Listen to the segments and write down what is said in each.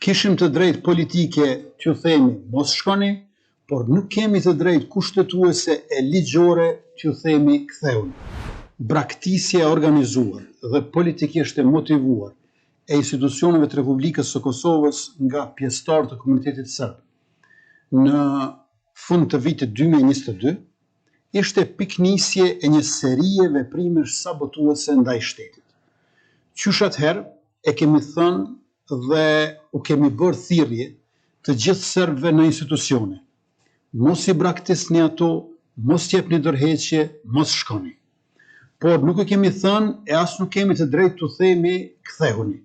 Kishim të drejtë politike t'ju themi mos shkoni, por nuk kemi të drejtë kushtetuese e ligjore t'ju themi ktheuni. Braktisja e organizuar dhe politikisht e motivuar e institucioneve të Republikës së Kosovës nga pjesëtarë të komunitetit serb në fund të vitit 2022 ishte piknisje e një serie veprimesh sabotuese ndaj shtetit. Qysh atëherë e kemi thënë dhe u kemi bërë thirrje të gjithë serbëve në institucione. Mos i braktisni ato, mos jepni dorëheqje, mos shkoni. Por nuk e kemi thënë e as nuk kemi të drejtë t'u themi kthehuni.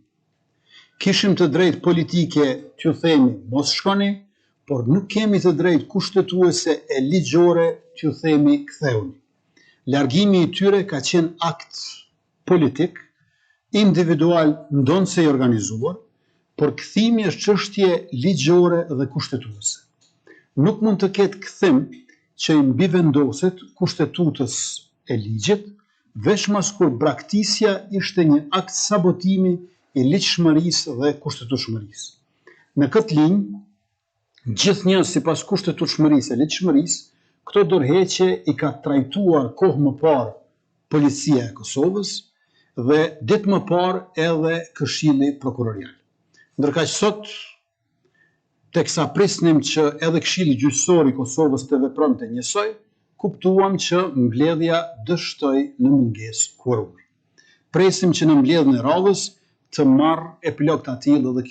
Kishim të drejtë politike t'ju themi mos shkoni, por nuk kemi të drejtë kushtetuese e ligjore t'ju themi kthehuni. Largimi i tyre ka qenë akt politik, individual ndonse i organizuar, por kthimi është çështje ligjore dhe kushtetuese. Nuk mund të ketë kthim që i mbivendoset kushtetutës e ligjit, veçmas kur braktisja ishte një akt sabotimi i ligjshmërisë dhe kushtetueshmërisë. Në këtë linjë, gjithnjë sipas kushtetueshmërisë e ligjshmërisë, këto dorëheqje i ka trajtuar kohë më parë Policia e Kosovës dhe ditë më parë edhe Këshilli Prokurorial. Ndërkaq sot, teksa prisnim që edhe Këshilli Gjyqësor i Kosovës të vepronte njësoj, kuptuam që mbledhja dështoi në mungesë quorumi. Presim që në mbledhjen e radhës të marrë epilog të tillë edhe kjo